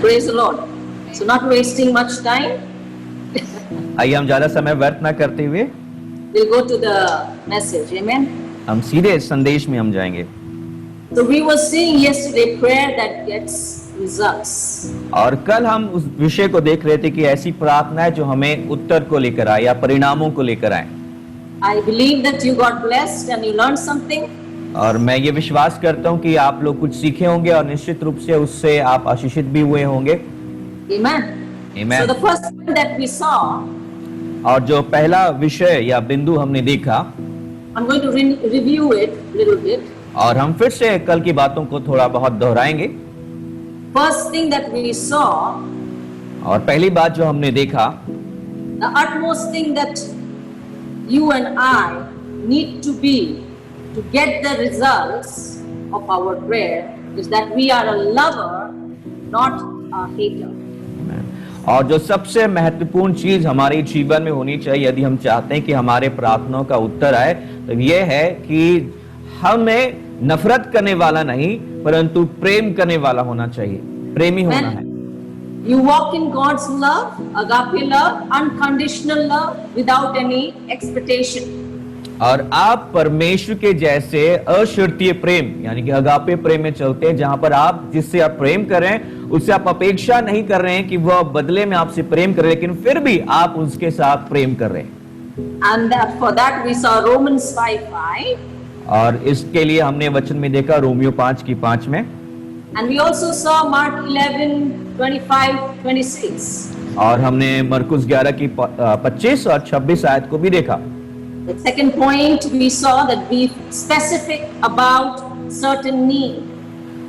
Praise the Lord. So not wasting much time, आइए हम ज्यादा समय व्यर्थ ना करते हुए we'll go to the message. Amen. हम सीधे संदेश में हम जाएंगे। So we were seeing yesterday prayer that gets results. और कल हम उस विषय को देख रहे थे कि ऐसी प्रार्थना है जो हमें उत्तर को लेकर आए या परिणामों को लेकर आए। I believe that you got blessed and you learned something. और मैं ये विश्वास करता हूँ कि आप लोग कुछ सीखे होंगे और निश्चित रूप से उससे आप आशीषित भी हुए होंगे। Amen. Amen. So the first thing that we saw, और जो पहला विषय या बिंदु हमने देखा, I'm going to review it a little bit. और हम फिर से कल की बातों को थोड़ा बहुत दोहराएंगे। First thing that we saw, और पहली बात जो हमने देखा, the utmost thing that you and I need to be to get the results of our prayer is that we are a lover, not a hater. और जो सबसे महत्वपूर्ण चीज हमारे जीवन में होनी चाहिए यदि हम चाहते हैं कि हमारे प्रार्थनाओं का उत्तर आए, तो ये है कि हमें नफरत करने वाला नहीं परंतु प्रेम करने वाला होना चाहिए, प्रेमी होना है। You walk in God's love, agape love, unconditional love, without any expectation. और आप परमेश्वर के जैसे अशर्तीय प्रेम यानी कि अगापे प्रेम में चलते हैं, जहां पर आप जिससे आप प्रेम करें उससे आप अपेक्षा नहीं कर रहे हैं कि वह बदले में आपसे प्रेम करे, लेकिन फिर भी आप उसके साथ प्रेम कर रहे हैं। And for that we saw Romans 5:5. और इसके लिए हमने वचन में देखा रोमियो 5:5 में। And we also saw Mark 11:25-26. और हमने मरकुस 11 की 25 और 26 आयत को भी देखा। The second point we saw that be specific about certain need.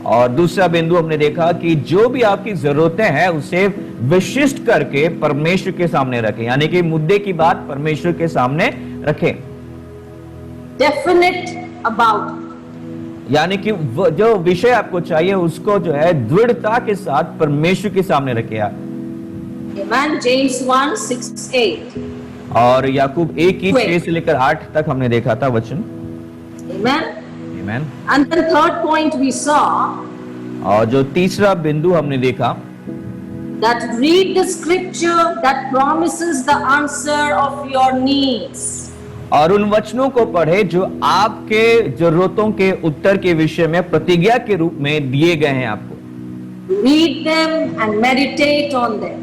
और दूसरा बिंदु हमने देखा कि जो भी आपकी जरूरतें हैं उसे विशिष्ट करके परमेश्वर के सामने रखें, यानी कि मुद्दे की बात परमेश्वर के सामने रखें। Definite about. यानी कि जो विषय आपको चाहिए उसको जो है दृढ़ता के साथ परमेश्वर के सामने रखें। Amen. James 1:6-8. और याकूब 1:6 से लेकर 8 तक हमने देखा था वचन। Amen. Amen. And the third point we saw, और जो तीसरा बिंदु हमने देखा, that read the scripture that promises the answer of your needs. और उन वचनों को पढ़े जो आपके जरूरतों के उत्तर के विषय में प्रतिज्ञा के रूप में दिए गए हैं आपको। Read them and meditate on them.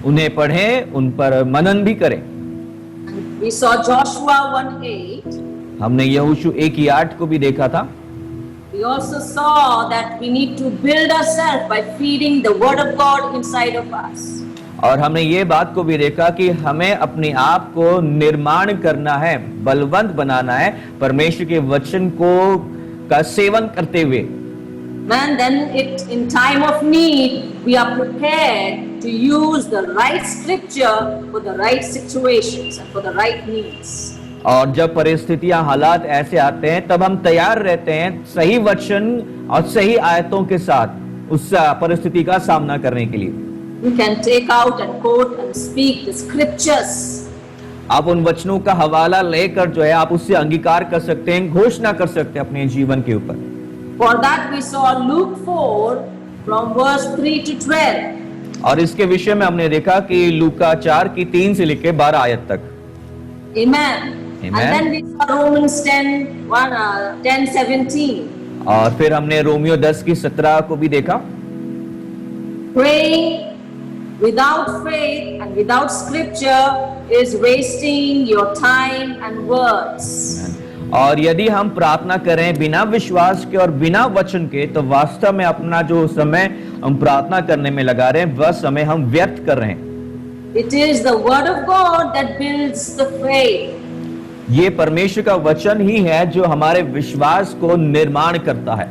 उन्हें पढ़ें, उन पर मनन भी करें। We saw Joshua 1:8. हमने यहोशू 1:8 को भी देखा था। We also saw that we need to build ourselves by feeding the word of God inside of us. और हमने ये बात को भी देखा कि हमें अपने आप को निर्माण करना है, बलवंत बनाना है परमेश्वर के वचन को का सेवन करते हुए। Man, then in time of need we are prepared to use the right scripture for the right situations and for the right needs. और जब परिस्थितियां हालात ऐसे आते हैं तब हम तैयार रहते हैं सही वचन और सही आयतों के साथ उस परिस्थिति का सामना करने के लिए। You can take out and quote and speak the scriptures. आप उन वचनों का हवाला लेकर जो है आप उससे अंगीकार कर सकते हैं, घोषणा कर सकते हैं अपने जीवन के ऊपर। For that we saw Luke 4 from verse 3 to 12. और इसके विषय में हमने देखा कि लूका 4 की 3 से लेकर 12 आयत तक। Amen. Amen. And then we saw Romans 10:17. और फिर हमने रोमियो 10 की 17 को भी देखा। Praying without faith and without scripture is wasting your time and words. और यदि हम प्रार्थना करें बिना विश्वास के और बिना वचन के, तो वास्तव में अपना जो समय हम प्रार्थना करने में लगा रहे हैं वह समय हम व्यर्थ कर रहे हैं। It is the word of God that builds the faith. ये परमेश्वर का वचन ही है जो हमारे विश्वास को निर्माण करता है।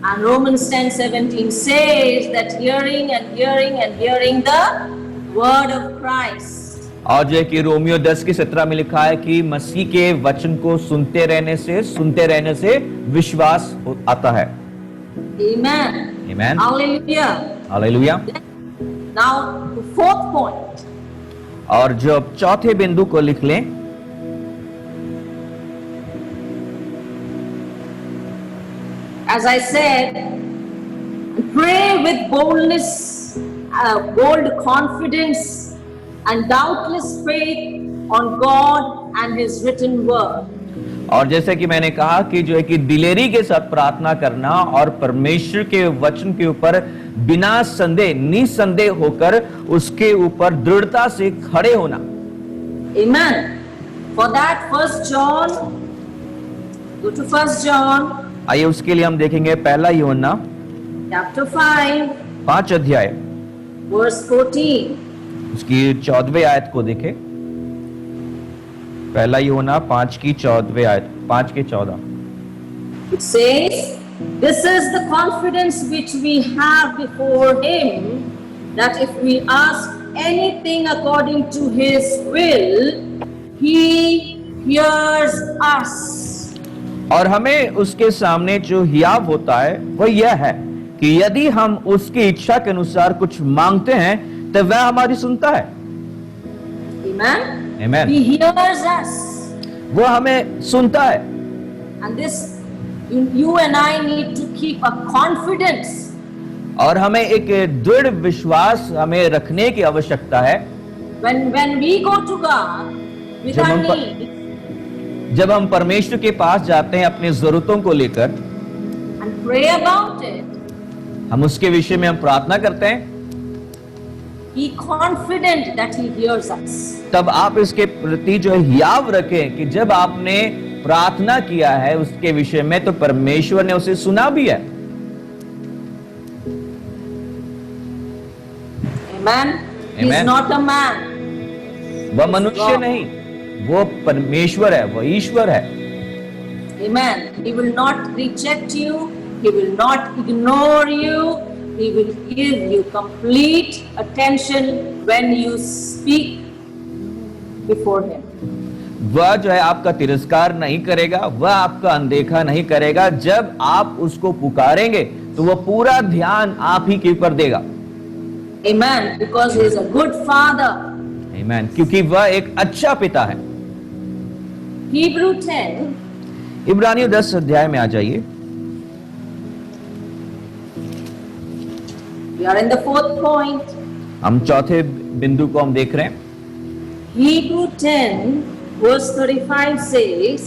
And Romans 10:17 says that hearing and hearing and hearing the word of Christ. और जो कि रोमियो 10 की 17 में लिखा है कि मसीह के वचन को सुनते रहने से विश्वास आता है। Amen. Amen. Hallelujah. Hallelujah. Now the fourth point. और जो चौथे बिंदु को लिख लें, As I said, pray with boldness bold confidence and doubtless faith on God and His written word. और जैसे कि मैंने कहा कि जो है कि दिलेरी के साथ प्रार्थना करना और परमेश्वर के वचन के ऊपर बिना संदेह निसंदेह होकर उसके ऊपर दृढ़ता से खड़े होना। Amen. For that, 1 John, go to 1 John, आइए उसके लिए हम देखेंगे पहला यूहन्ना chapter 5, 5 अध्याय verse 14. उसकी 14वें आयत को देखें। पहला यूहन्ना 5 की 14वें आयत, 5 के 14। It says, "This is the confidence which we have before Him, that if we ask anything according to His will, He hears us." और हमें उसके सामने जो हियाव होता है वह यह है कि यदि हम उसकी इच्छा के अनुसार कुछ मांगते हैं तो वह हमारी सुनता है। Amen. Amen. He hears us. वो हमें सुनता है। And this, you and I need to keep a confidence. और हमें एक दृढ़ विश्वास हमें रखने की आवश्यकता है। When we go to God with जब our हम needs जब हम परमेश्वर के पास जाते हैं अपनी जरूरतों को लेकर, and pray about it, हम उसके विषय में हम प्रार्थना करते हैं, be confident that He hears us. तब आप इसके प्रति जो है हियाव रखें कि जब आपने प्रार्थना किया है उसके विषय में तो परमेश्वर ने उसे सुना भी है। Amen. He is Amen. not a man. वह मनुष्य नहीं, वो परमेश्वर है, वह ईश्वर है। Amen. He will not reject you. He will not ignore you. He will give you complete attention when you speak before Him. वह जो है आपका तिरस्कार नहीं करेगा, वह आपका अनदेखा नहीं करेगा। जब आप उसको पुकारेंगे तो वह पूरा ध्यान आप ही के ऊपर देगा। Amen. Because He is a good Father. आमीन, क्योंकि वह एक अच्छा पिता है। Hebrew 10, इब्रानियों 10 अध्याय में आ जाइए। we are in the 4th point. हम चौथे बिंदु को हम देख रहे हैं। Hebrew 10 verse 35 says,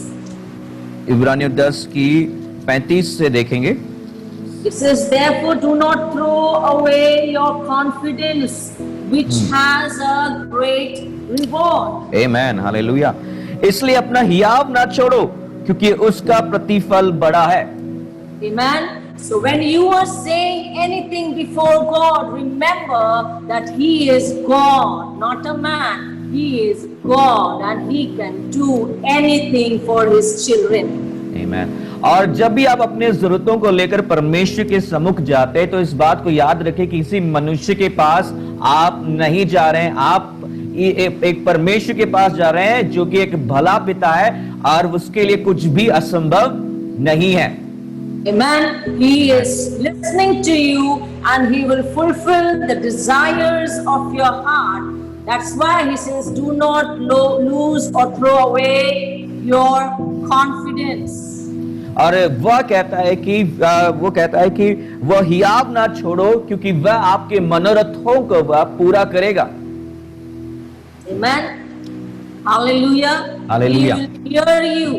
इब्रानियों 10 की 35 से देखेंगे। it says, "Therefore do not throw away your confidence, which has a great reward." आमीन, हालेलुया। इसलिए अपना हियाव ना छोड़ो क्योंकि उसका प्रतिफल बड़ा है। Amen. So when you are saying anything before God, remember that He is God, not a man. He is God and He can do anything for His children. आमीन। और जब भी आप अपने जरूरतों को लेकर परमेश्वर के सम्मुख जाते हैं तो इस बात को याद रखें कि किसी मनुष्य के पास आप नहीं जा रहे हैं, आप एक परमेश्वर के पास जा रहे हैं जो कि एक भला पिता है और उसके लिए कुछ भी असंभव नहीं है। Amen. He is listening to you and He will fulfill the desires of your heart. That's why He says, do not lose or throw away your confidence. और वह कहता है कि वह हियाव ना छोड़ो क्योंकि वह आपके मनोरथों को वह पूरा करेगा। Amen. Hallelujah. Hallelujah. He will hear you.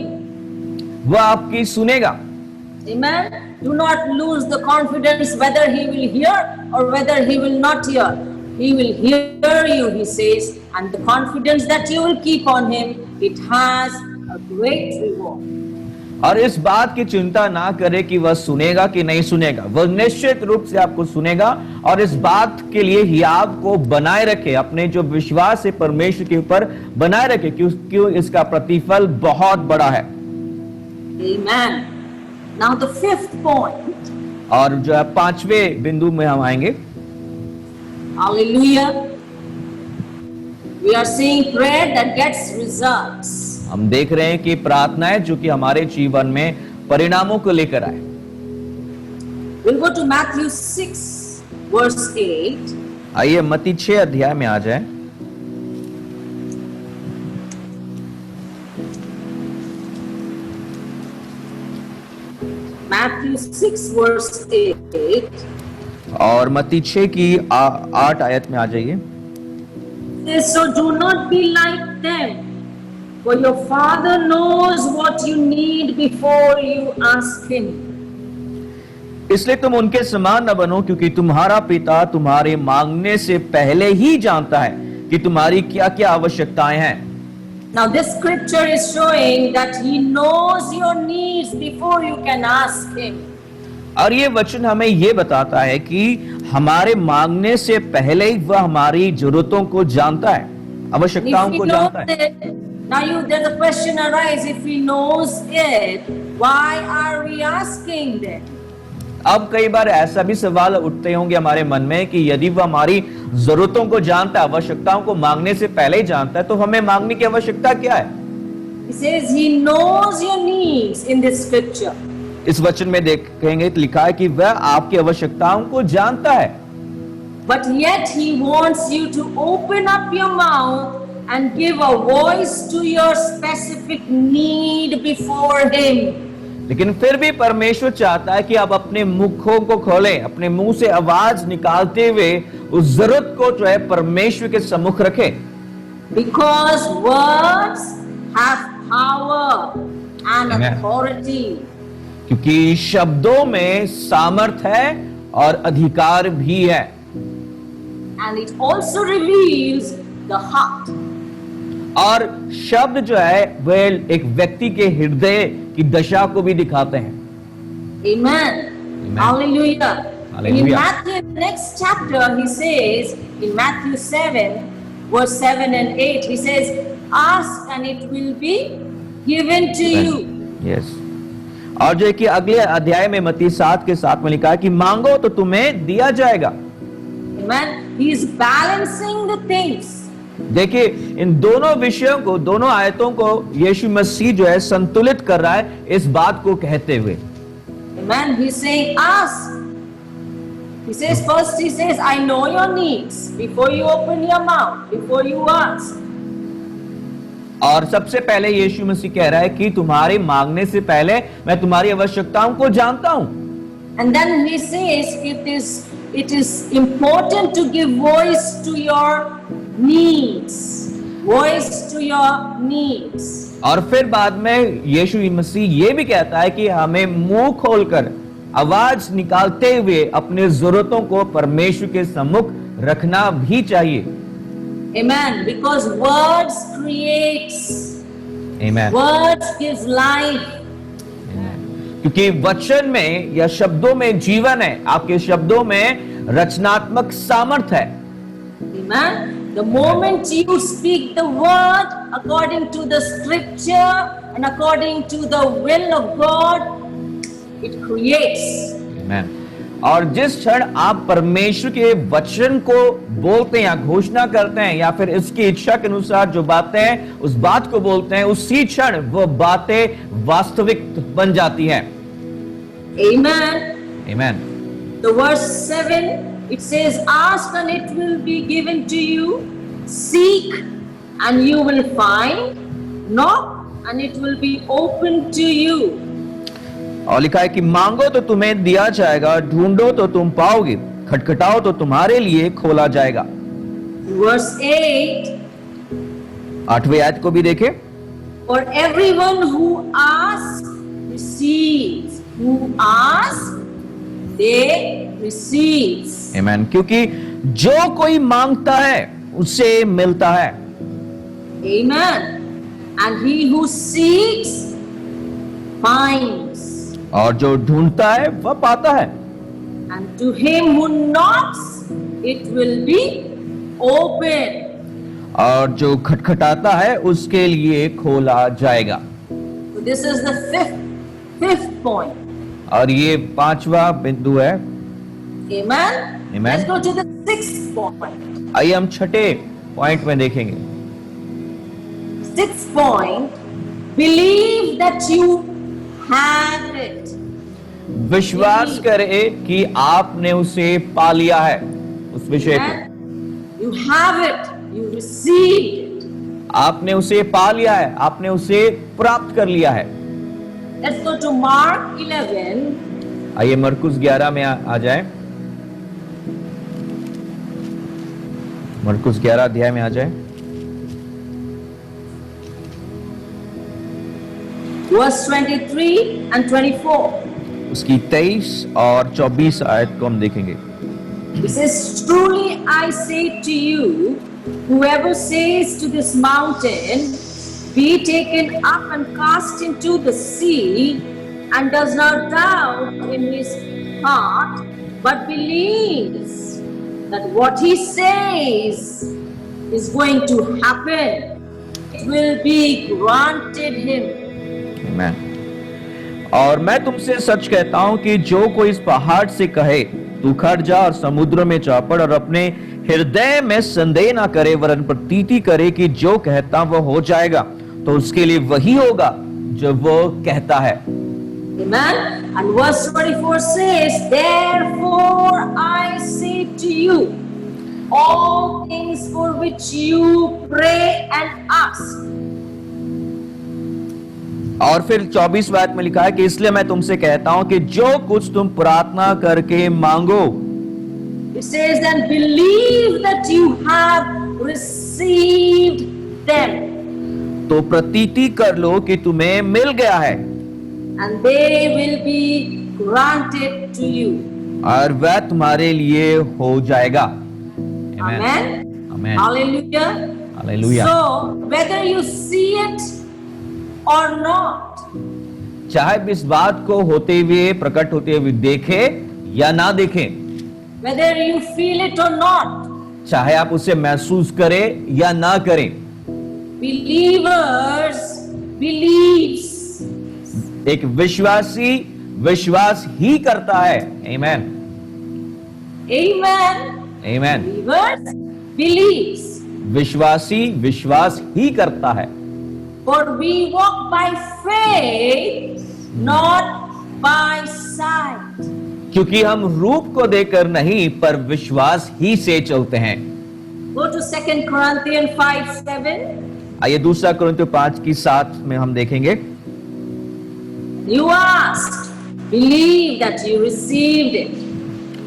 वह आपकी सुनेगा। Amen. Do not lose the confidence whether He will hear or whether He will not hear. He will hear you, He says, and the confidence that you will keep on Him, it has a great reward. और इस बात की चिंता ना करें कि वह सुनेगा कि नहीं सुनेगा, वह निश्चित रूप से आपको सुनेगा। और इस बात के लिए हियाव को बनाए रखे, अपने जो विश्वास है परमेश्वर के ऊपर बनाए रखे क्यों इसका प्रतिफल बहुत बड़ा है। Amen. Now the 5th point. और जो है 5वें बिंदु में हम आएंगे। Hallelujah. We are seeing prayer that gets results. हम देख रहे हैं कि प्रार्थनाएं जो कि हमारे जीवन में परिणामों को लेकर आए। We'll go to Matthew 6 verse 8. आइए मत्ती 6 अध्याय में आ जाए। Matthew 6 verse 8. और मत्ती 6 की 8 आयत में आ जाइए। Says, so do not be like them, for your Father knows what you need before you ask Him. इसलिए तुम उनके समान न बनो, क्योंकि तुम्हारा पिता तुम्हारे मांगने से पहले ही जानता है कि तुम्हारी क्या क्या आवश्यकताएं हैं। Now this scripture is showing that He knows your needs before you can ask Him. और ये वचन हमें ये बताता है कि हमारे मांगने से पहले ही वह हमारी जरूरतों को जानता है, And आवश्यकताओं if He को knows जानता है। it, now there's a question arise, if He knows it, why are we asking then? अब कई बार ऐसा भी सवाल उठते होंगे हमारे मन में कि यदि वह हमारी जरूरतों को जानता है, आवश्यकताओं को मांगने से पहले ही जानता है, तो हमें मांगने की आवश्यकता क्या है? He says He knows your needs in this scripture. इस वचन में देखेंगे तो लिखा है कि वह आपकी आवश्यकताओं को जानता है, But yet He wants you to open up your mouth and give a voice to your specific need before Him. लेकिन फिर भी परमेश्वर चाहता है कि आप अपने मुखों को खोलें, अपने मुंह से आवाज निकालते हुए उस जरूरत को जो है परमेश्वर के सम्मुख रखें। Because words have power and Amen. authority. क्योंकि शब्दों में सामर्थ है और अधिकार भी है, And it also reveals the heart. और शब्द जो है वह एक व्यक्ति के हृदय की दशा को भी दिखाते हैं। Amen. Amen. Hallelujah. Hallelujah. In Matthew, next chapter, he says, in Matthew 7, verse 7 and 8, he says, ask and it will be given to you. Yes, और जो है कि अगले अध्याय में मत्ती 7 के 7 में लिखा है कि मांगो तो तुम्हें दिया जाएगा। Amen. He is balancing the things. देखिए, इन दोनों विषयों को, दोनों आयतों को यीशु मसीह जो है संतुलित कर रहा है इस बात को कहते हुए। Amen. He's saying, ask. He says, first he says, I know your needs before you open your mouth, before you ask. और सबसे पहले यीशु मसीह कह रहा है कि तुम्हारे मांगने से पहले मैं तुम्हारी आवश्यकताओं को जानता हूं। And then he says, it is important to give voice to your needs. Voice to your needs. और फिर बाद में यीशु मसीह ये भी कहता है कि हमें मुंह खोलकर आवाज निकालते हुए अपने जरूरतों को परमेश्वर के सम्मुख रखना भी चाहिए। Amen. Because words creates. Amen. Words gives life. क्योंकि वचन में या शब्दों में जीवन है, आपके शब्दों में रचनात्मक सामर्थ है। Amen. The moment you speak the word according to the scripture and according to the will of God, it creates. Amen. और जिस क्षण आप परमेश्वर के वचन को बोलते हैं या घोषणा करते हैं या फिर इसकी इच्छा के अनुसार जो बातें हैं उस बात को बोलते हैं, उसी क्षण वो बातें वास्तविक बन जाती हैं। Amen. Amen. The verse 7, it says, ask and it will be given to you, seek and you will find, knock and it will be open to you. और लिखा है कि मांगो तो तुम्हें दिया जाएगा, ढूंढो तो तुम पाओगे, खटखटाओ तो तुम्हारे लिए खोला जाएगा। Verse 8, 8वें आयत को भी देखें। for everyone who asks receives, who asks they receives. Amen. क्योंकि जो कोई मांगता है उसे मिलता है। Amen. And he who seeks finds. और जो ढूंढता है वह पाता है। And to him who knocks, it will be open. और जो खटखटाता है उसके लिए खोला जाएगा। So this is the fifth point. और ये 5वां बिंदु है। Amen. Amen. Let's go to the 6th point. आइए हम 6ठे पॉइंट में देखेंगे। 6th point, believe that you have it. विश्वास करे कि आपने उसे पा लिया है, उस विषय को। Amen. You have it. You received it. आपने उसे पा लिया है, आपने उसे प्राप्त कर लिया है। Let's go to Mark 11. आइए मरकुस 11 में आ जाए। मरकुस 11 अध्याय में आ जाए। Verse 23 and 24. उसकी 23 और 24 आयत को हम देखेंगे। It says, truly I say to you, whoever says to this mountain, be taken up and cast into the sea, and does not doubt in his heart, but believes that what he says is going to happen, it will be granted him. Amen. और मैं तुमसे सच कहता हूं कि जो कोई इस पहाड़ से कहे तू खड़ जा और समुद्र में जा पड़, और अपने हृदय में संदेह ना करे वरन प्रतीति करे कि जो कहता वो हो जाएगा, तो उसके लिए वही होगा जो वो कहता है। Amen. And verse 24 says, therefore I say to you, all things for which you pray and ask. और फिर 24 आयत में लिखा है कि इसलिए मैं तुमसे कहता हूं कि जो कुछ तुम प्रार्थना करके मांगो, It says, then believe that you have received them, तो प्रतीति कर लो कि तुम्हें मिल गया है, and they will be granted to you. और वह तुम्हारे लिए हो जाएगा। Amen. Amen. Hallelujah. Hallelujah. So whether you see it or not, चाहे इस बात को होते हुए प्रकट होते हुए देखे या ना देखें, whether you feel it or not, चाहे आप उसे महसूस करें या ना करें, believers believes. एक विश्वासी विश्वास ही करता है। Amen. Amen. Amen. Believers believes. विश्वासी विश्वास ही करता है। For we walk by faith, not by sight. क्योंकि हम रूप को देखकर नहीं पर विश्वास ही से चलते हैं। Go to 2 Corinthians 5:7. आइए 2 कुरिन्थियों 5:7 में हम देखेंगे। You asked, believe that you received it.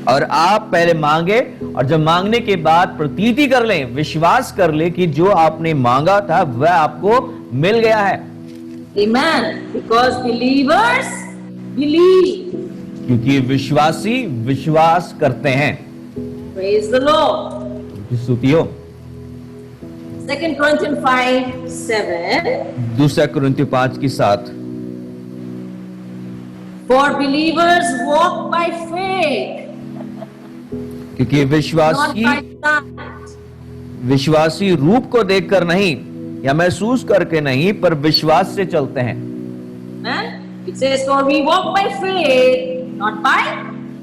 और आप पहले मांगे और जब मांगने के बाद प्रतीति कर लें, विश्वास कर लें कि जो आपने मांगा था वह आपको मिल गया है। Amen. Because believers believe. क्योंकि विश्वासी विश्वास करते हैं। Praise the Lord. स्तुति हो। 2 Corinthians 5:7. 2 कुरिन्थियों 5:7। For believers walk by faith, क्योंकि not by विश्वासी sight. विश्वासी रूप को देखकर नहीं या महसूस करके नहीं पर विश्वास से चलते हैं। Amen. It says, for we walk by faith, not by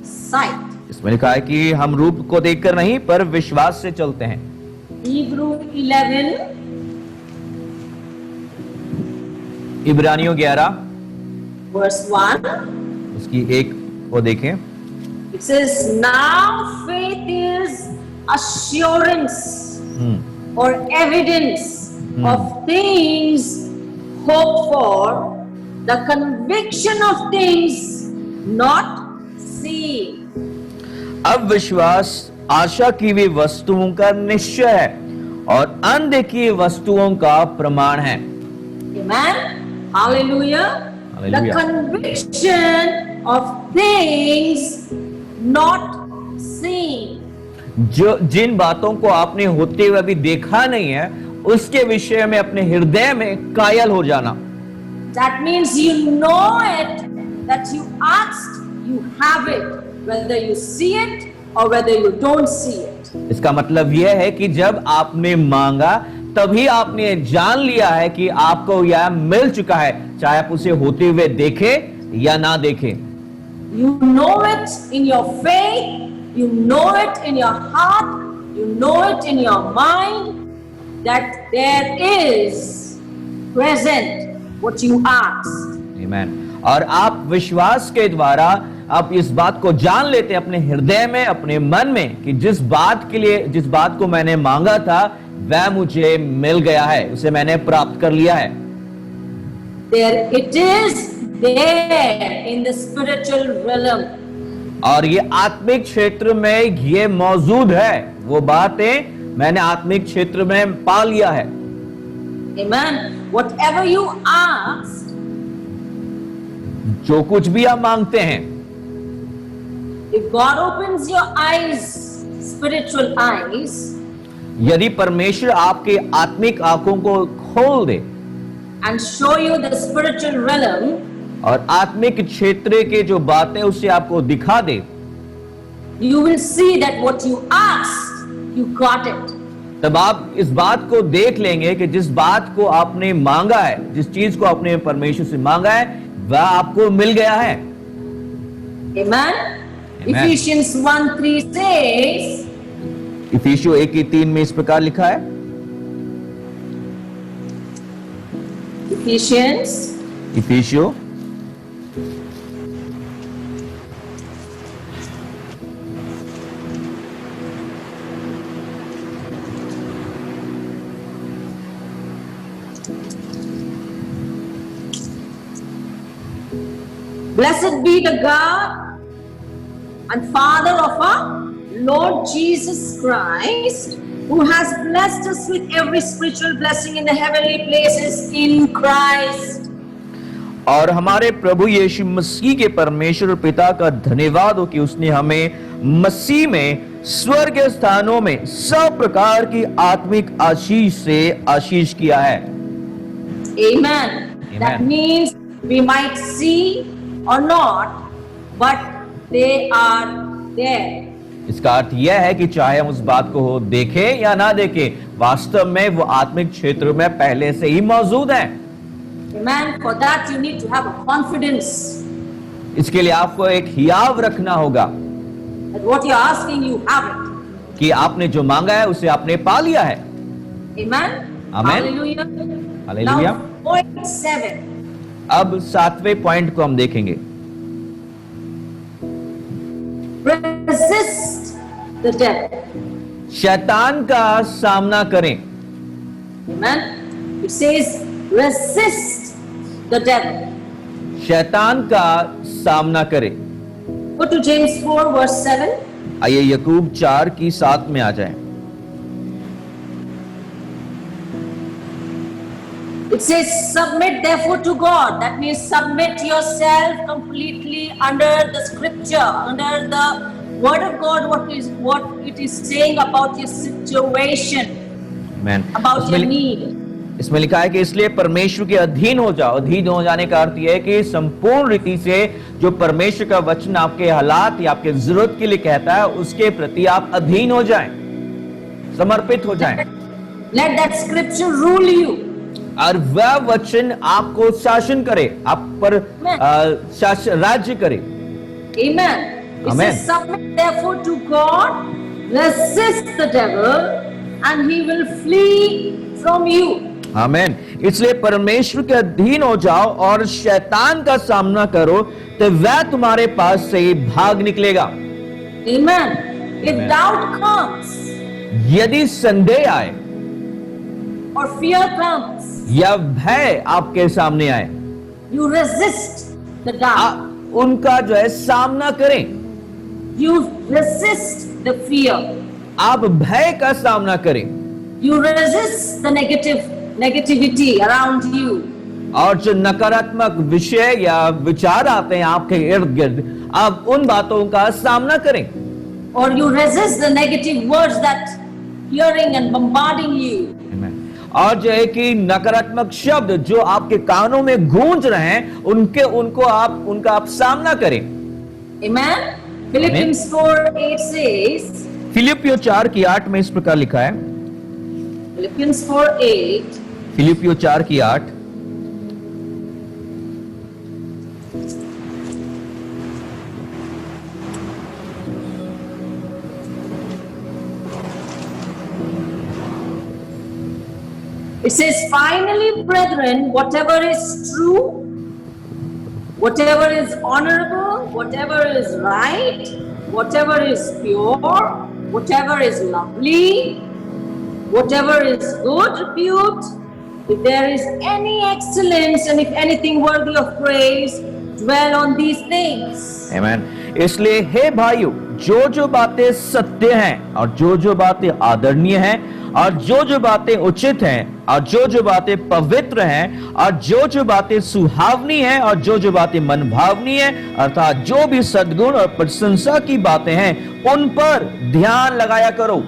sight. इसमें लिखा है कि हम रूप को देखकर नहीं पर विश्वास से चलते हैं। Hebrew 11, इब्रानियों 11 verse 1. उसकी 1 को देखें। It says, now faith is assurance or evidence of things hoped for, the conviction of things not seen. अब विश्वास आशा की हुई वस्तुओं का निश्चय है और अनदेखी वस्तुओं का प्रमाण है। Amen. Hallelujah. The Hallelujah. conviction of things not seen. जो जिन बातों को आपने होते हुए अभी देखा नहीं है उसके विषय में अपने हृदय में कायल हो जाना। That means you know it, that you asked, you have it, whether you see it or whether you don't see it. इसका मतलब यह है कि जब आपने मांगा तभी आपने जान लिया है कि आपको यह मिल चुका है, चाहे आप उसे होते हुए देखें या ना देखें। You know it in your faith, you know it in your heart, you know it in your mind, that there is present what you asked. Amen. और आप विश्वास के द्वारा आप इस बात को जान लेते हैं अपने हृदय में, अपने मन में कि जिस बात को मैंने मांगा था वह मुझे मिल गया है, उसे मैंने प्राप्त कर लिया है। There it is there in the spiritual realm. और ये आत्मिक क्षेत्र में ये मौजूद है, वो बातें मैंने आत्मिक क्षेत्र में पा लिया है। Amen. Whatever you ask, जो कुछ भी आप मांगते हैं, if God opens your eyes, spiritual eyes, यदि परमेश्वर आपके आत्मिक आंखों को खोल दे and show you the spiritual realm, और आत्मिक क्षेत्र के जो बातें उसे आपको दिखा दे, you will see that what you asked, you got it. तब आप इस बात को देख लेंगे कि जिस बात को आपने मांगा है, जिस चीज को आपने परमेश्वर से मांगा है, वह आपको मिल गया है। Amen. Amen. Ephesians 1:3 says, इफिसियों 1:3 में इस प्रकार लिखा है, इफिसियों Blessed be the God and Father of our Lord Jesus Christ, who has blessed us with every spiritual blessing in the heavenly places in Christ. और हमारे प्रभु यीशु मसीह के परमेश्वर पिता का धन्यवाद हो कि उसने हमें मसीह में स्वर्गीय स्थानों में सब प्रकार की आत्मिक आशीष से आशीष किया है। Amen. That means we might see or not, but they are there. इसका अर्थ यह है कि चाहे हम उस बात को देखें या ना देखें, वास्तव में वो आत्मिक क्षेत्र में पहले से ही मौजूद है। Amen. For that you need to have a confidence इसके लिए आपको एक हियाव रखना होगा that what you're asking, you have it. कि आपने जो मांगा है उसे आपने पा लिया है। Amen. Amen. Hallelujah. Hallelujah. Now, point 7. अब 7वें पॉइंट को हम देखेंगे। Resist the devil. शैतान का सामना करें। Amen. It says resist the devil. शैतान का सामना करें। Go to James 4 verse 7. आइए याकूब 4:7 में आ जाएं। It says submit therefore to God. That means submit yourself completely under the scripture, under the word of God, what it is saying about your situation, Amen. about your need. इसमें लिखा है कि इसलिए परमेश्वर के अधीन हो जाओ। अधीन हो जाने का अर्थ यह है कि संपूर्ण रीति से जो परमेश्वर का वचन आपके हालात या आपके जरूरत के लिए कहता है उसके प्रति आप अधीन हो जाएं, समर्पित हो जाएं। Let that scripture rule you. और वह वचन आपको शासन करे, आप पर राज्य करे। Amen. It Amen. says submit therefore to God, resist the devil, and he will flee from you. आमेन। इसलिए परमेश्वर के अधीन हो जाओ और शैतान का सामना करो तो वह तुम्हारे पास से ही भाग निकलेगा। Amen. If Amen. doubt comes यदि संदेह आए or fear comes, या भय आपके सामने आए, you resist the doubt. उनका जो है सामना करें। You resist the fear. आप भय का सामना करें। You resist the negativity around you. और जो नकारात्मक विषय या विचार आते हैं आपके इर्द गिर्द, आप उन बातों का सामना करें। Or you resist the negative words that hearing and bombarding you. और जो है कि नकारात्मक शब्द जो आपके कानों में गूंज रहे हैं उनका आप सामना करें। Amen. Philippians 4:8 says. फिलिपियों 4:8 में इस प्रकार लिखा है। Philippians 4:8. फिलिपियों 4:8। It says, finally, brethren, whatever is true, whatever is honorable, whatever is right, whatever is pure, whatever is lovely, whatever is good repute, if there is any excellence and if anything worthy of praise, dwell on these things. Amen. इसलिए हे भाइयों, जो जो बातें सत्य हैं और जो जो बातें आदरणीय हैं और जो जो बातें उचित हैं और जो जो बातें पवित्र हैं और जो जो बातें सुहावनी हैं और जो जो बातें मनभावनी हैं, अर्थात जो भी सद्गुण और प्रशंसा की बातें हैं, उन पर ध्यान लगाया करो।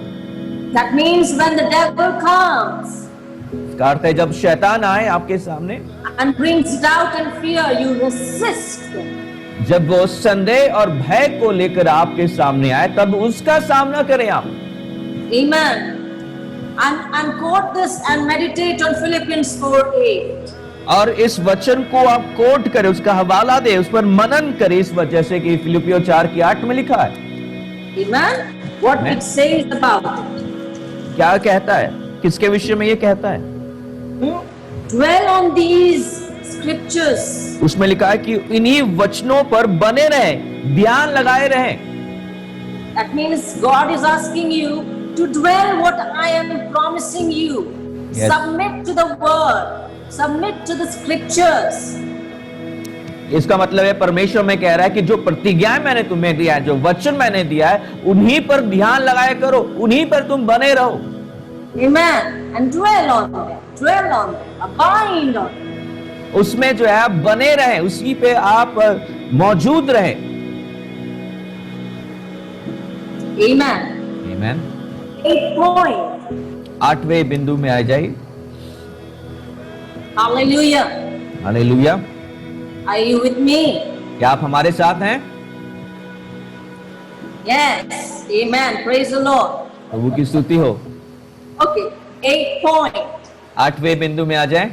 That means when the devil comes इसका अर्थ है जब शैतान आए आपके सामने and brings doubt and fear, you resist him. जब वो संदेह और भय को लेकर आपके सामने आए तब उसका सामना करें आप। Amen. And quote this and meditate on Philippians 4:8. और इस वचन को आप कोट करें, उसका हवाला दे, उस पर मनन करें, इस वजह से कि फिलिपियों 4:8 में लिखा है। Amen. What Amen. it says about it. क्या कहता है, किसके विषय में ये कहता है? Dwell on these scriptures. उसमें लिखा है कि इन्हीं वचनों पर बने रहें, ध्यान लगाए रहें। That means God is asking you to dwell what I am promising you. Yes. Submit to the word. Submit to the scriptures. इसका मतलब है परमेश्वर में कह रहा है कि जो प्रतिज्ञा मैंने तुम्हें दिया है, जो वचन मैंने दिया है, उन्हीं पर ध्यान लगाया करो, उन्हीं पर तुम बने रहो। Amen. And dwell on them. Dwell on them. Abide on them. उसमें जो है आप बने रहें, उसी पे आप मौजूद रहें। Amen. आमीन। 8th point. 8वें बिंदु में आ जाइए। Hallelujah. Hallelujah. Are you with me? क्या आप हमारे साथ हैं? Yes. Amen. Praise the Lord. प्रभु की स्तुति हो। Okay. 8th point. 8वें बिंदु में आ जाएं।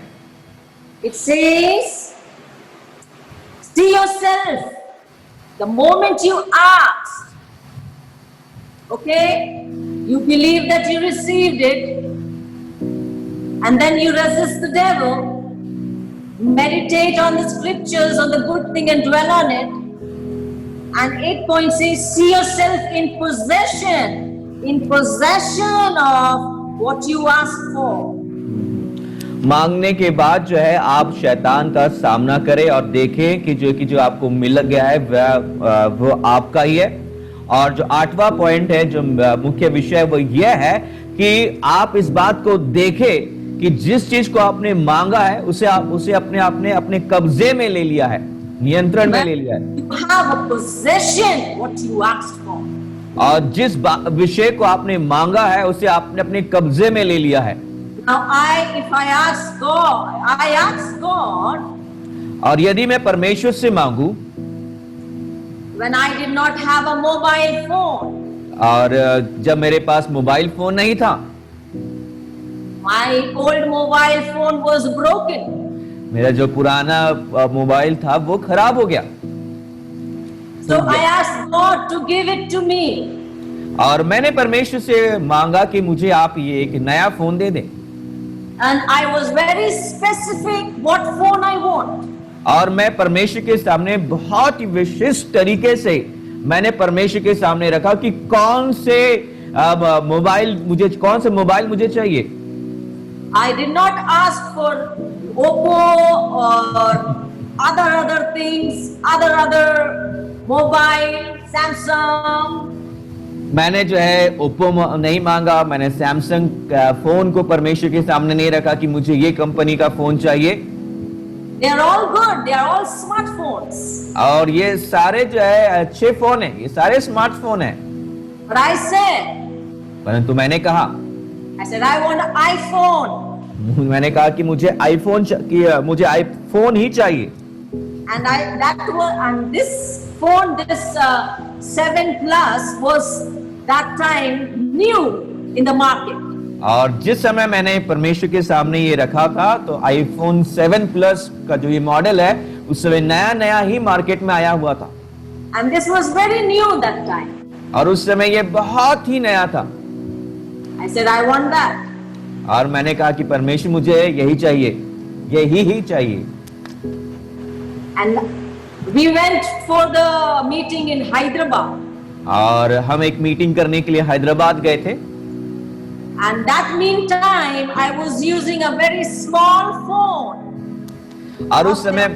It says, see yourself the moment you asked. Okay? You believe that you received it, and then you resist the devil. Meditate on the scriptures, on the good thing, and dwell on it. And 8th point says, see yourself in possession of what you asked for. मांगने के बाद जो है आप शैतान का सामना करें और देखें कि जो आपको मिल गया है वो आपका ही है। और जो 8वां पॉइंट है, जो मुख्य विषय है, वो यह है कि आप इस बात को देखें कि जिस चीज को आपने मांगा है उसे अपने कब्जे में ले लिया है, नियंत्रण में ले लिया है। You have a possession what you asked for. और जिस विषय को आपने मांगा है उसे आपने अपने कब्जे में ले लिया है। Now if I ask God, और यदि मैं परमेश्वर से मांगू, when I did not have a mobile phone, और जब मेरे पास मोबाइल फोन नहीं था, my old mobile phone was broken. मेरा जो पुराना मोबाइल था वो खराब हो गया। So I asked God to give it to me. और मैंने परमेश्वर से मांगा कि मुझे आप ये एक नया फोन दे दें। And I was very specific what phone I want. और मैं परमेश्वर के सामने बहुत ही विशिष्ट तरीके से मैंने परमेश्वर के सामने रखा कि कौन से मोबाइल मुझे चाहिए। I did not ask for Oppo or other things, other mobile, Samsung. मैंने जो है ओप्पो नहीं मांगा, मैंने सैमसंग फोन को परमेश्वर के सामने नहीं रखा कि मुझे ये कंपनी का फोन चाहिए। They are all good. They are all smartphones. और ये सारे जो है अच्छे फोन हैं, ये सारे स्मार्टफोन हैं। But I said, परंतु मैंने कहा, I want an iPhone. मैंने कहा कि मुझे मुझे आईफोन ही चाहिए। And this phone, this 7 Plus was that time new in the market. और जिस समय मैंने परमेश्वर के सामने ये रखा था तो आईफोन 7 प्लस का जो ये मॉडल है उस समय नया ही मार्केट में आया हुआ था। And this was very new that time. और उस समय ये बहुत ही नया था। I said, I want that. और मैंने कहा कि परमेश्वर मुझे यही चाहिए, यही ही चाहिए। And we went for the meeting in Hyderabad. और हम एक मीटिंग करने के लिए हैदराबाद गए थे। And that meantime, I was using a very small phone और उस समय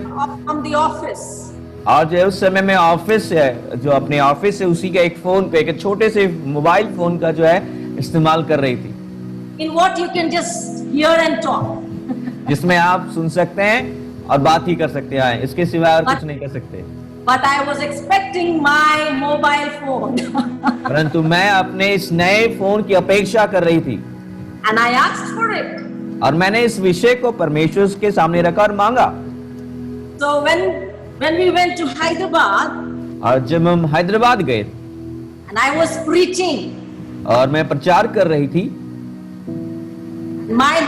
from the office. और जो है उस समय मैं ऑफिस है, जो अपने ऑफिस है उसी के एक फोन पे, एक छोटे से मोबाइल फोन का जो है इस्तेमाल कर रही थी, in what you can just hear and talk. जिसमें आप सुन सकते हैं और बात ही कर सकते हैं, इसके सिवाय और कुछ नहीं कर सकते। But I was expecting my mobile phone. परंतु मैं अपने इस नए फोन की अपेक्षा कर रही थी And I asked for it. और मैंने इस विषय को परमेश्वर के सामने रखा और मांगा। So when we went to Hyderabad और जब हम हैदराबाद गए and I was preaching, और मैं प्रचार कर रही थी,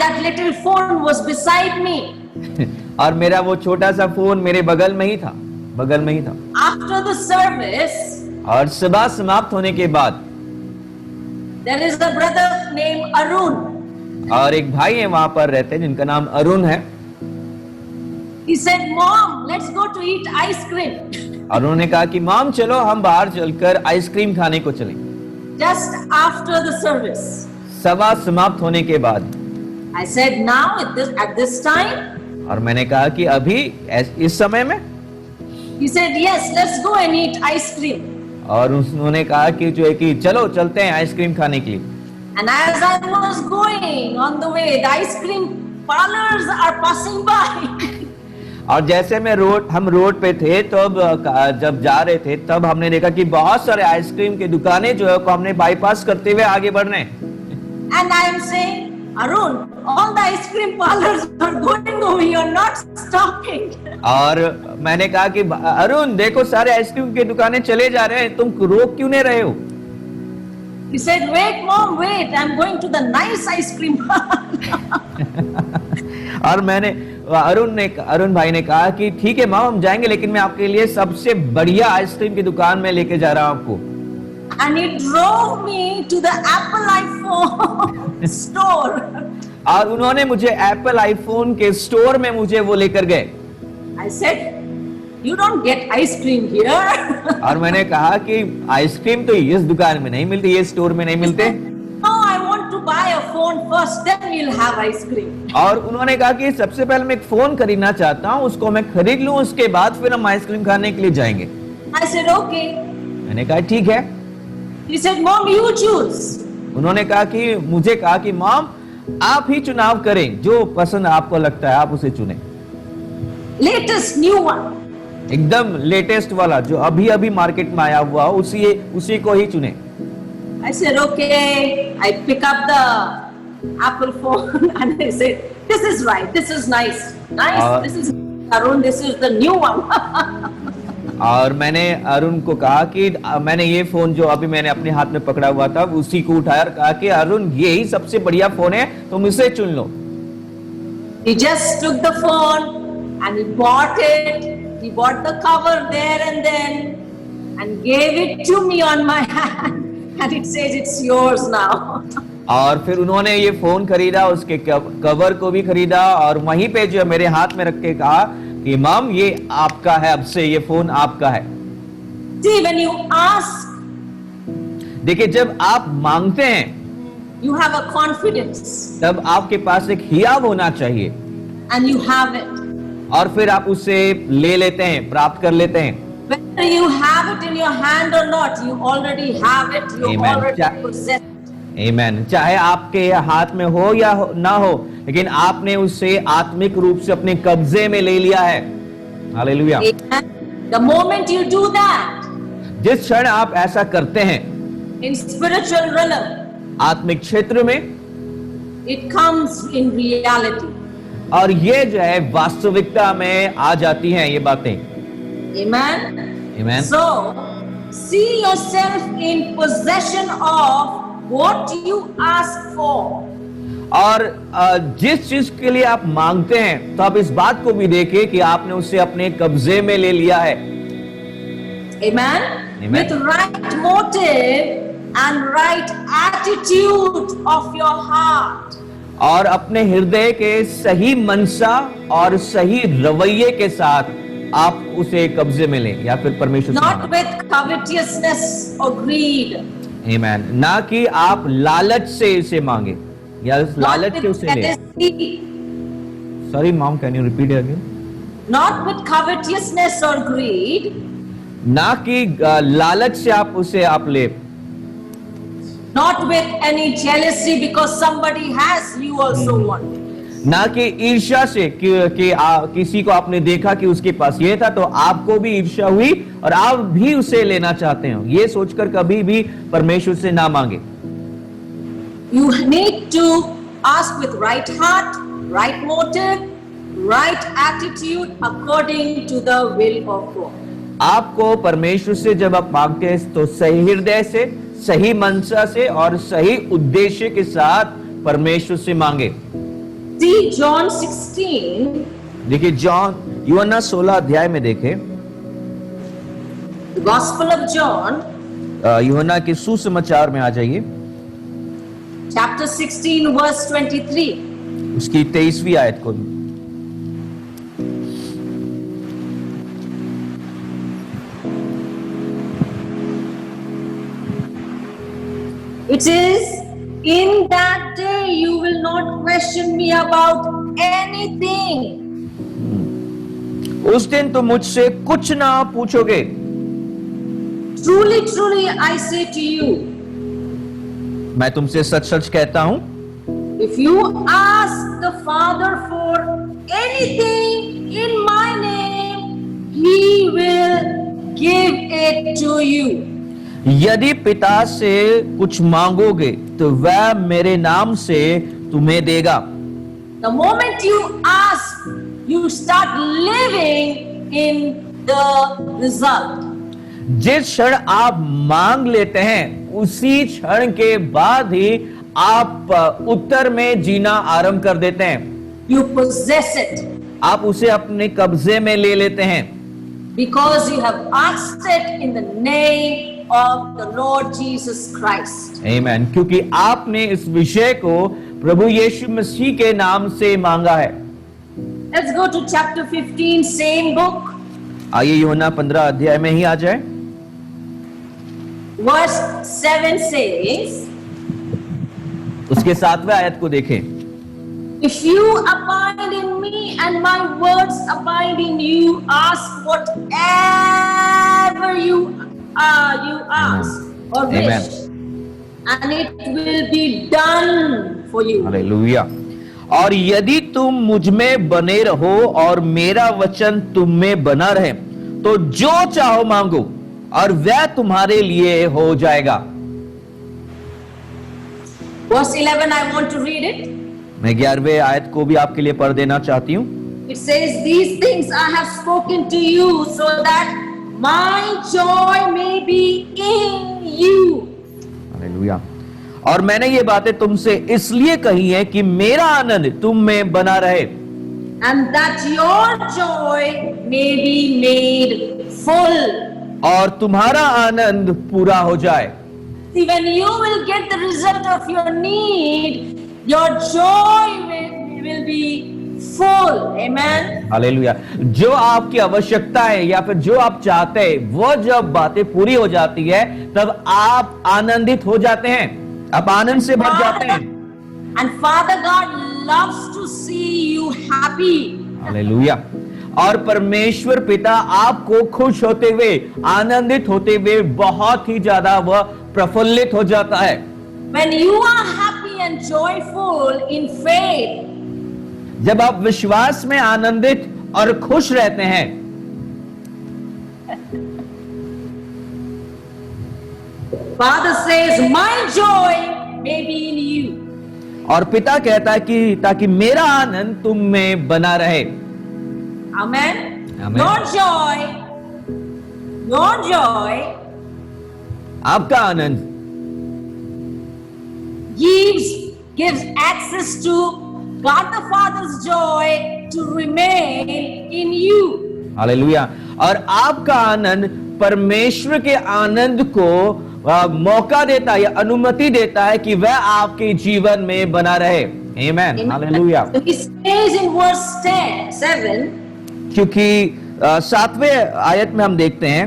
that little phone was beside me. और मेरा वो छोटा सा फोन मेरे बगल में ही था। After the service, और सभा समाप्त होने के बाद there is a brother named Arun. और एक भाई है वहां पर रहते हैं जिनका नाम अरुण है। He said, "Mom, let's go to eat ice cream." और उन्होंने कहा कि माम चलो हम बाहर चलकर आइसक्रीम खाने को चलें। Just after the service. सभा समाप्त होने के बाद I said, "Now at this time?" और मैंने कहा कि अभी इस समय में? He said, "Yes, let's go and eat ice cream." और उन्होंने कहा कि जो है कि चलो चलते हैं आइसक्रीम खाने के लिए। And as I was going on the way, the ice cream parlors are passing by. और जैसे हम रोड पे थे तब जब जा रहे थे तब हमने देखा कि बहुत सारे आइसक्रीम की दुकानें जो है को हमने बाईपास करते हुए आगे बढ़ रहे हैं। And I am saying, Arun, all the ice cream parlors are going over, you're not stopping. और मैंने कहा कि अरुण देखो सारे आइसक्रीम की दुकानें चले जा रहे हैं, तुम रोक क्यों नहीं रहे हो? He said, "Wait, Mom, wait. I'm going to the nice ice cream parlor." और अरुण भाई ने कहा कि ठीक है माँ हम जाएंगे, लेकिन मैं आपके लिए सबसे बढ़िया आइसक्रीम की दुकान में लेके जा रहा हूँ आपको। And he drove me to the Apple iPhone store. और उन्होंने मुझे एप्पल आईफोन के स्टोर में मुझे वो लेकर गए। I said, "You don't get ice cream here." और मैंने कहा कि आइसक्रीम तो इस दुकान में नहीं मिलती, ये स्टोर में नहीं मिलते। "No, I want to buy a phone first, then we'll have ice cream." और उन्होंने कहा कि सबसे पहले मैं एक फोन खरीदना चाहता हूँ, उसको मैं खरीद लूँ, उसके बाद फिर हम आइसक्रीम खाने के लिए जाएंगे। I said, "Okay." मैंने कहा ठीक है। He said, "Mom, you choose." उन्होंने कहा कि मुझे कहा कि मॉम आप ही चुनाव करें, जो पसंद आपको लगता है आप उसे चुनें। Latest new one. एकदम लेटेस्ट वाला जो अभी अभी मार्केट में आया हुआ उसी को ही चुने। I said, "Okay." I pick up the Apple phone and I said, "This is right. This is nice. This is Arun. This is the new one." और मैंने अरुण को कहा कि मैंने ये फोन जो अभी मैंने अपने हाथ में पकड़ा हुआ था उसी को उठाया और कहा कि अरुण यही सबसे बढ़िया फोन है, तुम इसे चुन लो। He just took the phone and he bought it. He bought the cover there and then and gave it to me on my hand and it says it's yours now. और फिर उन्होंने ये phone खरीदा, उसके cover को भी खरीदा और वहीं पे जो मेरे हाथ में रख के कहा कि मॉम ये आपका है, अब से ये फोन आपका है। See, when you ask, देखिए जब आप मांगते हैं you have a confidence तब आपके पास एक हियाव होना चाहिए and you have it. और फिर आप उसे ले लेते हैं, प्राप्त कर लेते हैं। Whether you have it in your hand or not, you already have it. You Amen. already possess it. आमीन। चाहे आपके हाथ में हो या ना हो, लेकिन आपने उसे आत्मिक रूप से अपने कब्जे में ले लिया है। Hallelujah. Amen. The moment you do that, जिस क्षण आप ऐसा करते हैं in spiritual realm, आत्मिक क्षेत्र में, it comes in reality. और ये जो है वास्तविकता में आ जाती हैं ये बातें। Amen. आमीन। So, see yourself in possession of what you ask for. और जिस चीज के लिए आप मांगते हैं तो आप इस बात को भी देखें कि आपने उसे अपने कब्जे में ले लिया है। Amen. Amen. With right motive and right attitude of your heart. और अपने हृदय के सही मनसा और सही रवैये के साथ आप उसे कब्जे में लें या फिर परमेश्वर से Not मांगें। with covetousness or greed. आमीन। ना कि आप लालच से इसे मांगे या Not लालच से with उसे लें। jealousy. Sorry mom, can you repeat again? not with covetousness or greed, ना कि लालच से आप ले, not with any jealousy because somebody has, you also want. ना कि ईर्ष्या से कि किसी को आपने देखा कि उसके पास ये था तो आपको भी ईर्ष्या हुई और आप भी उसे लेना चाहते हो, ये सोचकर कभी भी परमेश्वर से ना मांगे। You need to ask with right heart, right motive, right attitude according to the will of God. आपको परमेश्वर से जब आप मांगते हैं तो सही हृदय से, सही मनसा से और सही उद्देश्य के साथ परमेश्वर से मांगे। See John 16, देखिए यूहन्ना 16 अध्याय में देखें, the Gospel of John, यूहन्ना के सुसमाचार में आ जाइए, chapter 16 verse 23. उसकी 23वीं आयत को। It is, in that day you will not question me about anything. उस दिन तुम मुझसे कुछ ना पूछोगे। Truly, truly, I say to you, मैं तुमसे सच सच कहता हूं, if you ask the Father for anything in my name, He will give it to you. यदि पिता से कुछ मांगोगे तो वह मेरे नाम से तुम्हें देगा। The moment you ask, you start living in the result. जिस क्षण आप मांग लेते हैं उसी क्षण के बाद ही आप उत्तर में जीना आरंभ कर देते हैं। You possess it आप उसे अपने कब्जे में ले लेते हैं because you have asked it in the name of the Lord Jesus Christ. आमीन। क्योंकि आपने इस विषय को प्रभु यीशु मसीह के नाम से मांगा है। Let's go to chapter 15, same book. आइए यूहन्ना 15 अध्याय में ही आ जाए। Verse 7 says, उसके 7वें आयत को देखें। if you abide in me and my words abide in you, ask whatever you ask or Amen. wish, and it will be done for you. Hallelujah. और यदि तुम मुझ में बने रहो और मेरा वचन तुम में बना रहे तो जो चाहो मांगो और वह तुम्हारे लिए हो जाएगा। Verse 11, I want to read it. मैं 11वें आयत को भी आपके लिए पढ़ देना चाहती हूँ। It says, these things I have spoken to you so that my joy may be in you. Hallelujah. और मैंने ये बातें तुमसे इसलिए कही है कि मेरा आनंद तुम में बना रहे, And that your joy may be made full. और तुम्हारा आनंद पूरा हो जाए। See, when you will get the result of your need, your joy will be full. Amen. Hallelujah. जो आपकी आवश्यकता है या फिर जो आप चाहते हैं वो जब बातें पूरी हो जाती है तब आप आनंदित हो जाते हैं, आप आनंद से भर जाते हैं। And Father God loves to see you happy. Hallelujah. और परमेश्वर पिता आपको खुश होते हुए, आनंदित होते हुए बहुत ही ज्यादा वह प्रफुल्लित हो जाता है। When you are happy and joyful in faith, जब आप विश्वास में आनंदित और खुश रहते हैं, Father says, my joy may be in you. और पिता कहता है कि ताकि मेरा आनंद तुम में बना रहे। Amen. Amen. Your joy आपका आनंद gives access to God the Father's joy to remain in you. Hallelujah. और आपका आनंद परमेश्वर के आनंद को मौका देता है या अनुमति देता है कि वह आपके जीवन में बना रहे। आमीन। Hallelujah. So he says in verse 7, क्योंकि 7वें आयत में हम देखते हैं,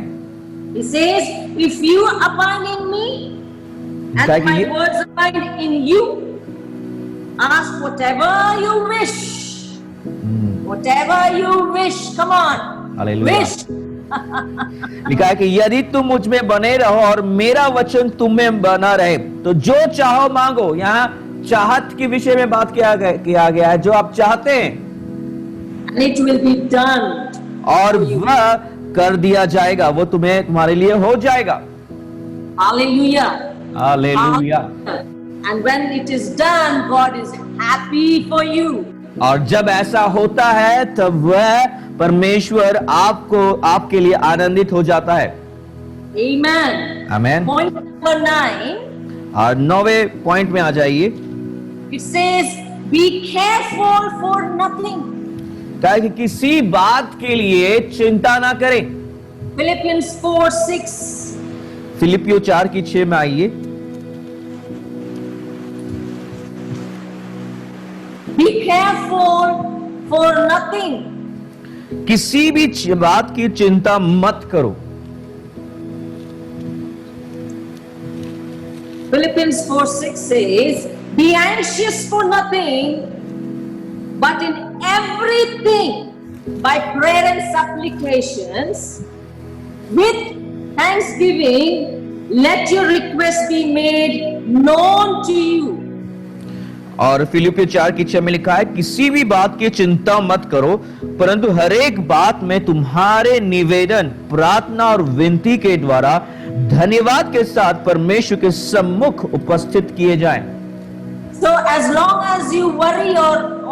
he says, if you abide in me and my words abide in you, ask whatever you wish. Whatever you wish, come on. Hallelujah. Wish. लिखा है कि यदि तुम मुझ में बने रहो और मेरा वचन तुम में बना रहे तो जो चाहो मांगो। यहाँ चाहत के विषय में बात किया गया है, जो आप चाहते हैं And it will be done. और वह कर दिया जाएगा, वो तुम्हारे लिए हो जाएगा। Hallelujah. Hallelujah. And when it is done, God is happy for you. और जब ऐसा होता है तब वह परमेश्वर आपके लिए आनंदित हो जाता है। Amen. आमेन। Point number 9. और 9वें पॉइंट में आ जाइए। It says, be careful for nothing. कहा कि किसी बात के लिए चिंता ना करें। Philippians 4:6. फिलिपियो 4:6 में आइए। Be careful for nothing. किसी भी बात की चिंता मत करो। Philippians 4:6 says, be anxious for nothing, but in everything, by prayer and supplications, with thanksgiving, let your requests be made known to you. और फिलिपियो 4:6 में लिखा है, किसी भी बात की चिंता मत करो, परंतु हर एक बात में तुम्हारे निवेदन, प्रार्थना और विनती के द्वारा धन्यवाद के साथ परमेश्वर के सम्मुख उपस्थित किए जाएं। So as long as you worry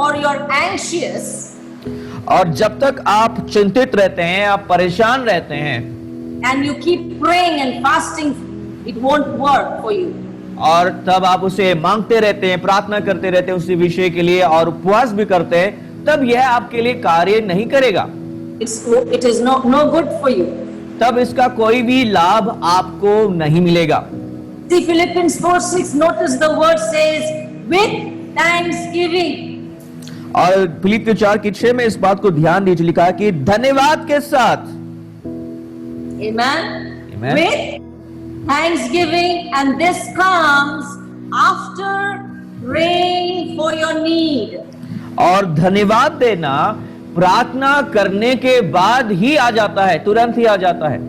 or you're anxious, और जब तक आप चिंतित रहते हैं, आप परेशान रहते हैं, and you keep praying and fasting, it won't work for you. और तब आप उसे मांगते रहते हैं, प्रार्थना करते रहते हैं उसी विषय के लिए और उपवास भी करते हैं, तब यह आपके लिए कार्य नहीं करेगा। It is no good for you. तब इसका कोई भी लाभ आपको नहीं मिलेगा। See Philippians 4:6, notice the word says with thanksgiving. और फिलिपियो 4:6 में इस बात को ध्यान दीजिए, लिखा है कि धन्यवाद के साथ। Amen. Amen. With thanksgiving, and this comes after praying for your need. और धन्यवाद देना प्रार्थना करने के बाद ही आ जाता है, तुरंत ही आ जाता है।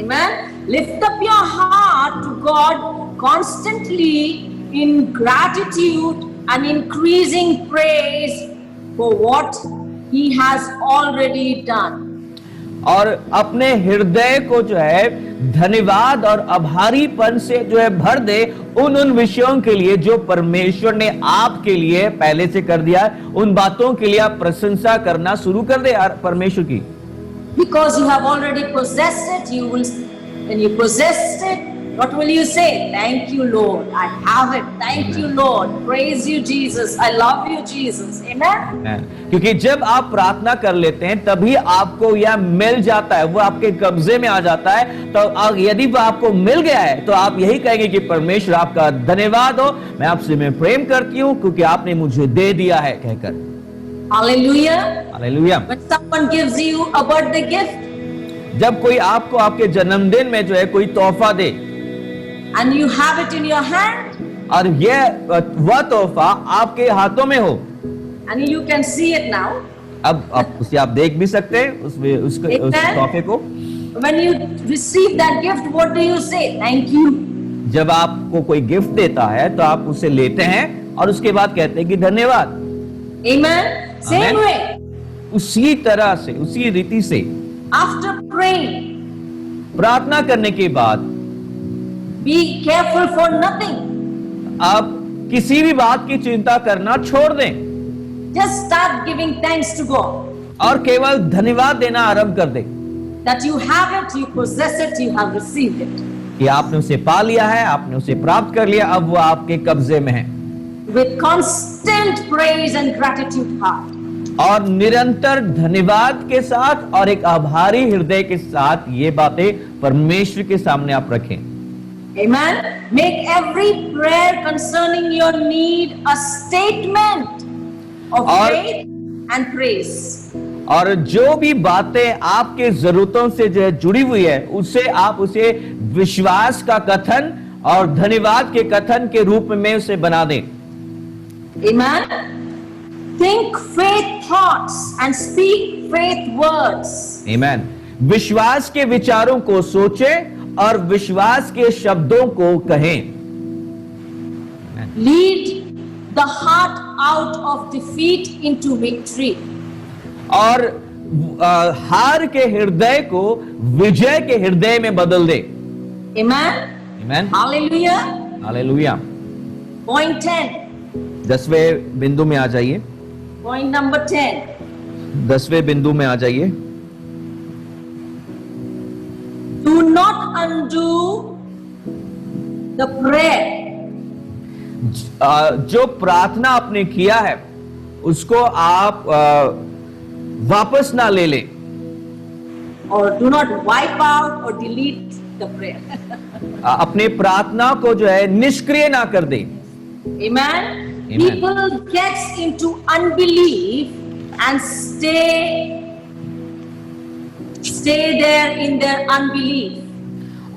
Amen. Lift up your heart to God constantly in gratitude and increasing praise for what He has already done. और अपने हृदय को जो है धन्यवाद और आभारीपन से जो है भर दे उन विषयों के लिए जो परमेश्वर ने आपके लिए पहले से कर दिया है। उन बातों के लिए आप प्रशंसा करना शुरू कर दे परमेश्वर की। Because you have already possessed it, you will, when you possessed it, what will you say? Thank you, Lord. I have it. Thank you, Lord. Praise you, Jesus. I love you, Jesus. Amen. क्योंकि जब आप प्रार्थना कर लेते हैं तभी आपको यह मिल जाता है, वो आपके कब्जे में आ जाता है। तो यदि वो आपको मिल गया है तो आप यही कहेंगे कि परमेश्वर आपका धन्यवाद हो, मैं आपसे मैं प्रेम करती हूँ क्योंकि आपने मुझे दे दिया है कहकर। Hallelujah. Hallelujah. When someone gives you a birthday gift, जब कोई आपको आपके जन्मदिन में जो है कोई तोहफा दे and you have it in your hand, और यह वह तोहफा आपके हाथों में हो, and you can see it now. अब उसे आप देख भी सकते हैं उस तोहफे को। When you receive that gift, what do you say? Thank you. जब आपको कोई गिफ्ट देता है तो आप उसे लेते हैं और उसके बाद कहते हैं कि धन्यवाद। Amen. Same Amen. way. उसी तरह से, उसी रीति से After praying, प्रार्थना करने के बाद be careful for nothing. आप किसी भी बात की चिंता करना छोड़ दें Just start giving thanks to God. और केवल धन्यवाद देना आरंभ कर दें That you have it, you possess it, you have received it. कि आपने उसे पा लिया है, आपने उसे प्राप्त कर लिया, अब वो आपके कब्जे में है। With constant praise and gratitude heart. और निरंतर धन्यवाद के साथ और एक आभारी हृदय के साथ ये बातें परमेश्वर के सामने आप रखें। Amen. Make every prayer concerning your need a statement of faith and praise. और जो भी बातें आपके जरूरतों से जो है जुड़ी हुई है उससे आप उसे विश्वास का कथन और धन्यवाद के कथन के रूप में उसे बना दें। Amen. think faith thoughts and speak faith words. Amen. विश्वास के विचारों को सोचें और विश्वास के शब्दों को कहें. Lead the heart out of defeat into victory. और हार के हृदय को विजय के हृदय में बदल दे. Amen. Amen. Hallelujah. Hallelujah. Point 10. 10वें बिंदु में आ जाइए. Point number 10. 10वें बिंदु में आ जाइए. Do not undo the prayer. जो प्रार्थना आपने किया है उसको आप वापस ना ले ले. Or do not wipe out or delete the prayer. अपने प्रार्थना को जो है निष्क्रिय ना कर दे. Amen. Amen. People get into unbelief and stay there in their unbelief.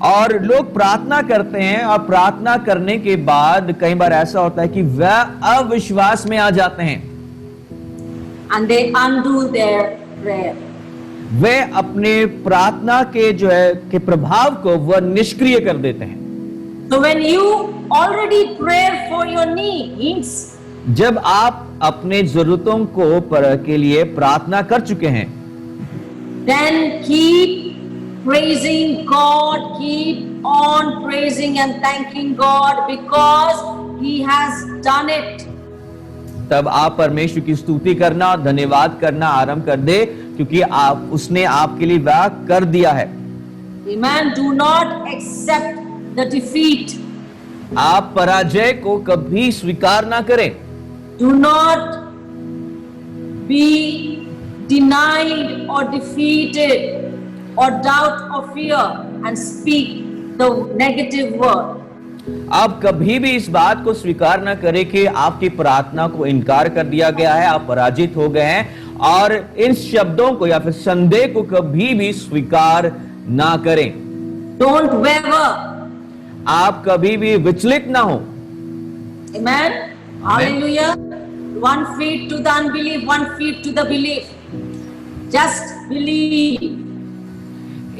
और लोग प्रार्थना करते हैं और प्रार्थना करने के बाद कई बार ऐसा होता है कि वह अविश्वास में आ जाते हैं. And they undo their prayer. वे अपने प्रार्थना के जो है के प्रभाव को वह निष्क्रिय कर देते हैं. So when you already pray for your needs, जब आप अपने जरूरतों के लिए प्रार्थना कर चुके हैं, then keep praising God, keep on praising and thanking God because He has done it. तब आप परमेश्वर की स्तुति करना और धन्यवाद करना आरंभ कर दे क्योंकि उसने आपके लिए वह कर दिया है. Amen. Do not accept the defeat. आप पराजय को कभी स्वीकार ना करें. Do not be denied or defeated or doubt or fear and speak the negative word. आप कभी भी इस बात को स्वीकार ना करें कि आपकी प्रार्थना को इनकार कर दिया गया है, आप पराजित हो गए हैं, और इन शब्दों को या फिर संदेह को कभी भी स्वीकार ना करें. Don't waver. आप कभी भी विचलित ना हो. Amen. Hallelujah. 1 feet to the unbelief, 1 feet to the belief. Just believe.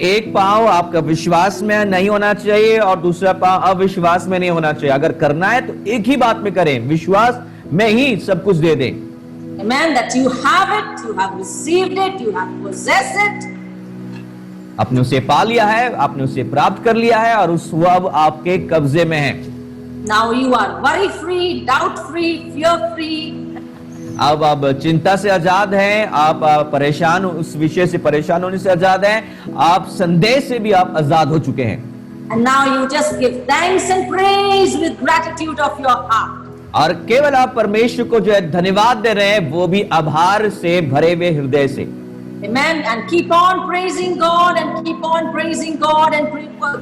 एक पांव आपका विश्वास में नहीं होना चाहिए और दूसरा पांव अविश्वास में नहीं होना चाहिए. अगर करना है तो एक ही बात में करें, विश्वास में ही सब कुछ दे दें. Amen. That you have it, you have received it, you have possessed it. आपने उसे पा लिया है, आपने उसे प्राप्त कर लिया है और उस वो अब आपके कब्जे में है. Now you are worry free, doubt free, fear free. अब आप चिंता से आजाद हैं, आप परेशान उस विषय से परेशान होने से आजाद हैं, आप संदेह से भी आप आजाद हो चुके हैं. And now you just give thanks and praise with gratitude of your heart. और केवल आप परमेश्वर को जो है धन्यवाद दे रहे हैं, वो भी आभार से भरे हुए हृदय से. Amen. And keep on praising God and keep on praising God and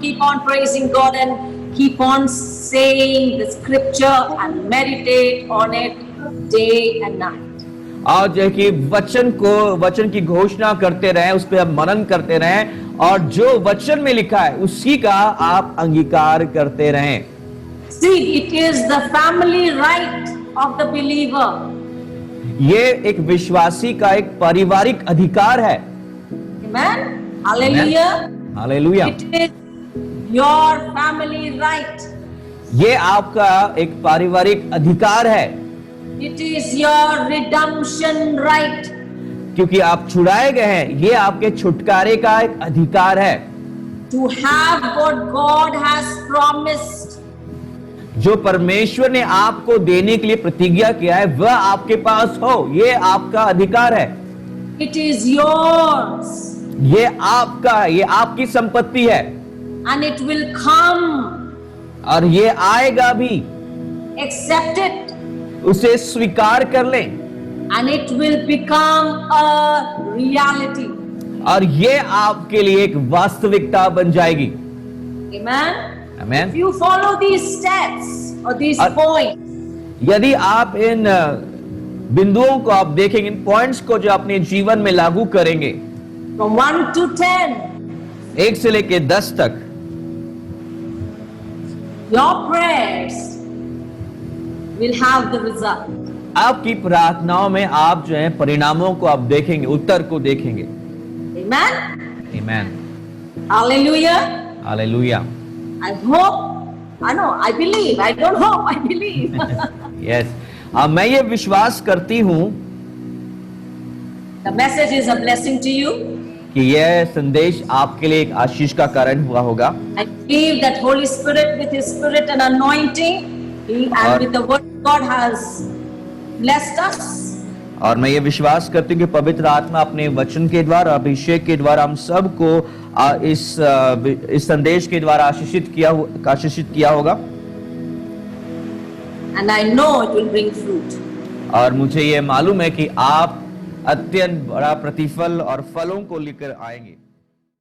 keep on praising God and keep on saying the scripture and meditate on it day and night. और जो कि वचन की घोषणा करते रहें, उस पर आप मनन करते रहें और जो वचन में लिखा है उसी का आप अंगीकार करते रहें. See, it is the family right of the believer. ये एक विश्वासी का एक पारिवारिक अधिकार है. Amen. Hallelujah. Hallelujah. It is your family right. ये आपका एक पारिवारिक अधिकार है. It is your redemption right. क्योंकि आप छुड़ाए गए हैं, ये आपके छुटकारे का एक अधिकार है. To have what God has promised. जो परमेश्वर ने आपको देने के लिए प्रतिज्ञा किया है वह आपके पास हो, ये आपका अधिकार है. It is yours. ये आपका है, ये आपकी संपत्ति है. And it will come. और ये आएगा भी. Accept it. उसे स्वीकार कर लें. And it will become a reality. और ये आपके लिए एक वास्तविकता बन जाएगी. Amen. आमीन. If you follow these steps or these points, यदि आप इन बिंदुओं को आप देखेंगे, इन पॉइंट्स को जो अपने जीवन में लागू करेंगे, from 1 to 10, 1 से लेके 10 तक, your prayers will have the result. आपकी प्रार्थनाओं में आप जो है परिणामों को आप देखेंगे, उत्तर को देखेंगे। Amen. Amen. Hallelujah. Hallelujah. I hope, I know, I believe. I don't hope, I believe. Yes. मैं ये विश्वास करती हूँ The message is a blessing to you. कि यह संदेश आपके लिए एक आशीष का कारण हुआ होगा। I believe that Holy Spirit with His Spirit and anointing and with the Word of God has blessed us. और मैं ये विश्वास करती हूँ कि पवित्र आत्मा अपने वचन के द्वारा, अभिषेक के द्वारा हम सबको इस संदेश के द्वारा आशीषित किया होगा। And I know it will bring fruit. और मुझे ये मालूम है कि आप अत्यंत बड़ा प्रतिफल और फलों को लेकर आएंगे।